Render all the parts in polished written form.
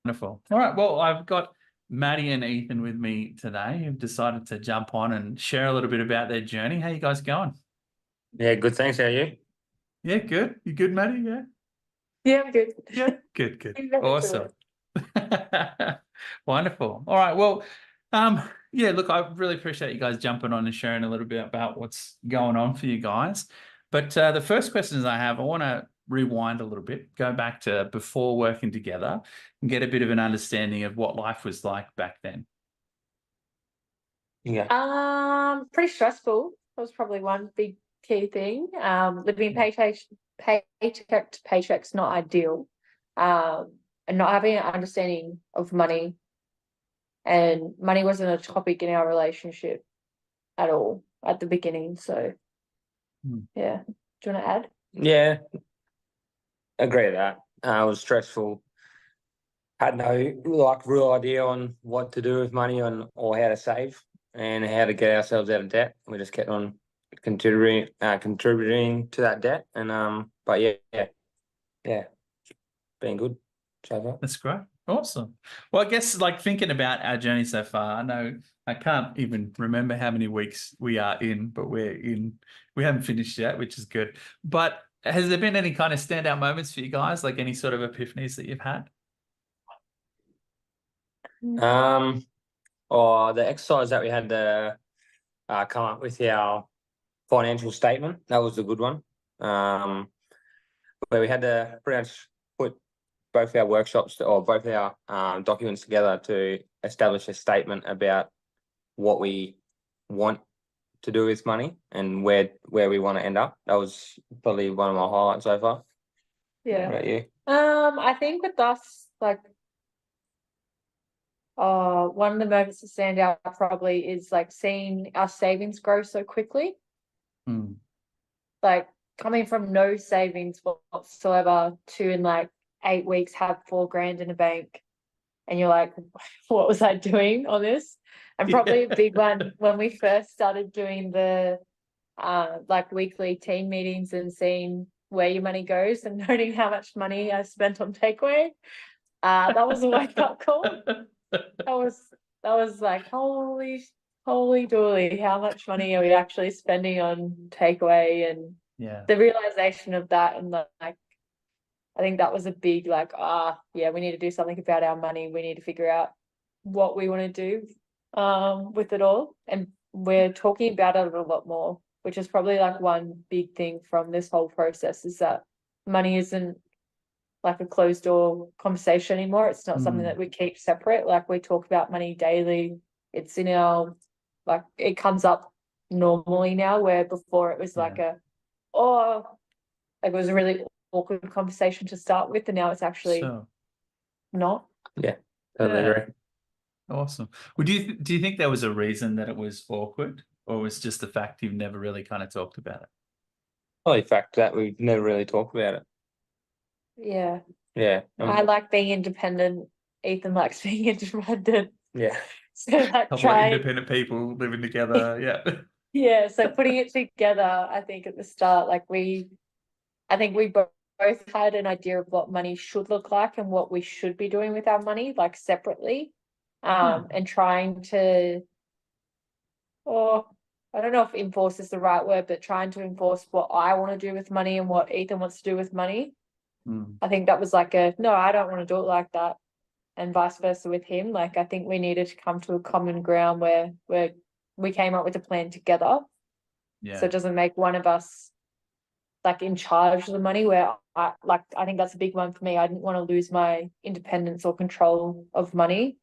Wonderful. All right. Well, I've got Maddie and Ethan with me today who've decided to jump on and share a little bit about their journey. How you guys going? Yeah, good. Thanks. How are you? Yeah, good. You good, Maddie? Yeah. Yeah, I'm good. Yeah. Good. You never do Awesome. it. Wonderful. All right. Well, yeah, look, I really appreciate you guys jumping on and sharing a little bit about what's going on for you guys. But the first questions I have, I want to rewind a little bit, go back to before working together and get a bit of an understanding of what life was like back then. Yeah. Pretty stressful. That was probably one big key thing. Living paycheck to paycheck's not ideal. And not having an understanding of money, and money wasn't a topic in our relationship at all at the beginning. So, yeah. Do you want to add? Yeah, agree with that. It was stressful. Had no real idea on what to do with money or how to save and how to get ourselves out of debt. We just kept on contributing to that debt. And but yeah, been good so far. That's great. Awesome. Well, I guess like thinking about our journey so far, I know I can't even remember how many weeks we are in, but we haven't finished yet, which is good. But has there been any kind of standout moments for you guys, like any sort of epiphanies that you've had? Or the exercise that we had to come up with our financial statement, that was a good one. Where we had to pretty much put both our workshops or both our documents together to establish a statement about what we want to do with money and where we want to end up. That was probably one of my highlights so far. Yeah. What about you? I think with us, like, one of the moments that stand out probably is like seeing our savings grow so quickly. Like coming from no savings whatsoever to in like 8 weeks have $4,000 in a bank, and you're like, what was I doing on this? And probably a big one when we first started doing the like weekly team meetings and seeing where your money goes and noting how much money I spent on takeaway. That was a wake up call. That was like, holy dooly, how much money are we actually spending on takeaway? And the realization of that, and like, I think that was a big like, yeah, we need to do something about our money. We need to figure out what we want to do with it all. And we're talking about it a lot more, which is probably like one big thing from this whole process, is that money isn't like a closed door conversation anymore. It's not something that we keep separate. Like we talk about money daily. It's in our, like, it comes up normally now, where before it was like like it was a really awkward conversation to start with, and now it's actually not. Yeah, totally agree. Awesome. Well, do you think there was a reason that it was awkward, or was just the fact you've never really kind of talked about it? Probably the fact that we've never really talked about it. Yeah. Yeah. I like being independent. Ethan likes being independent. Yeah. So like independent people living together. Yeah. Yeah. So putting it together, I think at the start, like I think we both had an idea of what money should look like and what we should be doing with our money, like separately, and trying to, or I don't know if enforce is the right word, but trying to enforce what I want to do with money and what Ethan wants to do with money. I think that was like no, I don't want to do it like that, and vice versa with him. Like I think we needed to come to a common ground where we came up with a plan together. Yeah. So it doesn't make one of us like in charge of the money, where I think that's a big one for me. I didn't want to lose my independence or control of money.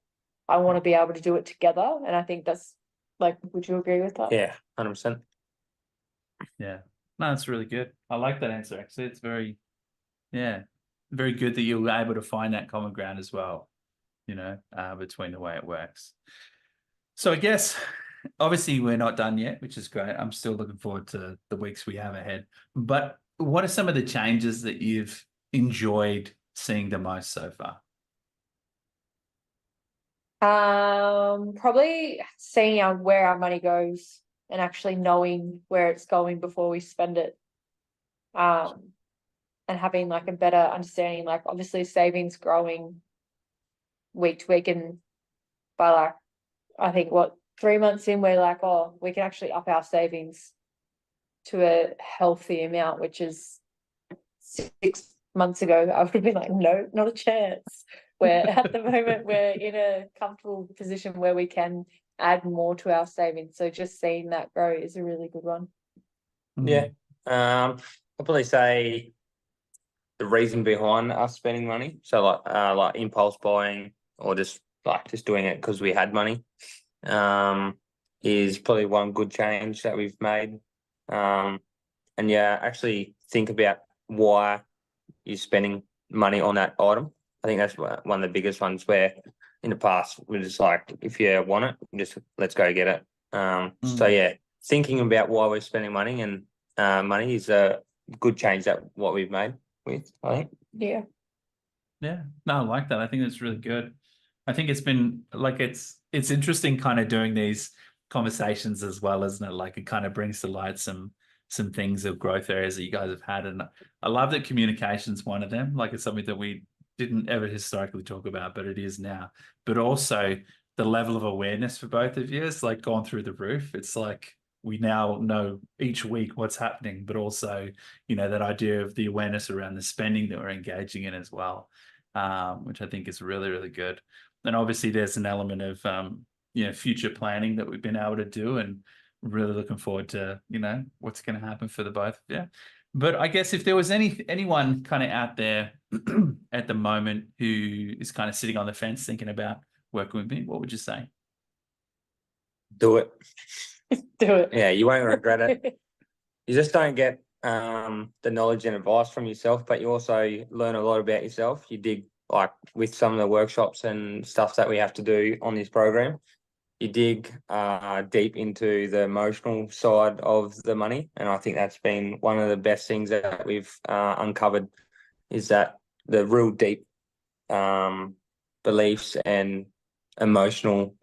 I want to be able to do it together. And I think that's like, would you agree with that? Yeah, 100%. Yeah. No, that's really good. I like that answer, actually. It's very good that you were able to find that common ground as well, between the way it works. So I guess obviously we're not done yet, which is great. I'm still looking forward to the weeks we have ahead. But what are some of the changes that you've enjoyed seeing the most so far? Probably seeing where our money goes and actually knowing where it's going before we spend it. And having like a better understanding, like obviously savings growing week to week, and by like, I think 3 months in, we're like, oh, we can actually up our savings to a healthy amount, which is 6 months ago, I would have been like, no, not a chance. Where at the moment we're in a comfortable position where we can add more to our savings. So just seeing that grow is a really good one. Yeah. I'll probably say the reason behind us spending money. So like impulse buying or just doing it because we had money. Is probably one good change that we've made. And yeah, actually think about why you're spending money on that item. I think that's one of the biggest ones where in the past we're just like, if you want it, just let's go get it. So yeah, thinking about why we're spending money and money is a good change that what we've made with, I think. Yeah. Yeah, no, I like that. I think that's really good. I think it's been like it's interesting kind of doing these conversations as well, isn't it? Like it kind of brings to light some things of growth areas that you guys have had. And I love that communication's one of them. Like it's something that we didn't ever historically talk about, but it is now. But also the level of awareness for both of you is like gone through the roof. It's like we now know each week what's happening, but also, you know, that idea of the awareness around the spending that we're engaging in as well. Which I think is really, really good. And obviously there's an element of, you know, future planning that we've been able to do, and really looking forward to, you know, what's going to happen for the both of you. But I guess if there was anyone kind of out there at the moment who is kind of sitting on the fence thinking about working with me, what would you say? Do it. Do it. Yeah, you won't regret it. You just don't get the knowledge and advice from yourself, but you also learn a lot about yourself. You dig like with some of the workshops and stuff that we have to do on this program. You dig deep into the emotional side of the money, and I think that's been one of the best things that we've uncovered is that the real deep beliefs and emotional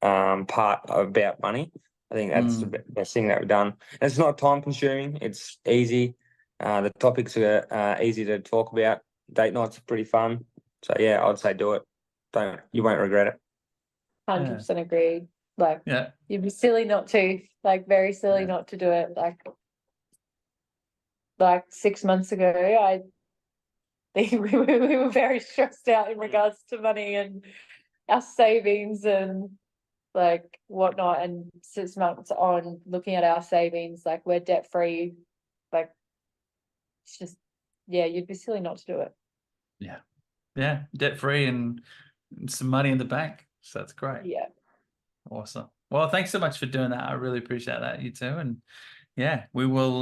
part about money. I think that's the best thing that we've done. And it's not time consuming. It's easy. The topics are easy to talk about. Date nights are pretty fun. So yeah, I'd say do it. You won't regret it. 100% agreed. Like, Yeah. you'd be silly not to, like very silly not to do it. Like 6 months ago, I think we were very stressed out in regards to money and our savings and like whatnot. And 6 months on, looking at our savings, like we're debt free. Like it's just, yeah, you'd be silly not to do it. Yeah, debt free and some money in the bank. So that's great. Yeah. Awesome. Well, thanks so much for doing that. I really appreciate that, you too. And yeah, we will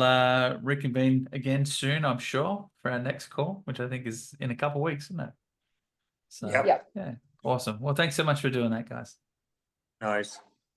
reconvene again soon, I'm sure, for our next call, which I think is in a couple of weeks, isn't it? So Yep. yeah, awesome. Well, thanks so much for doing that, guys. Nice.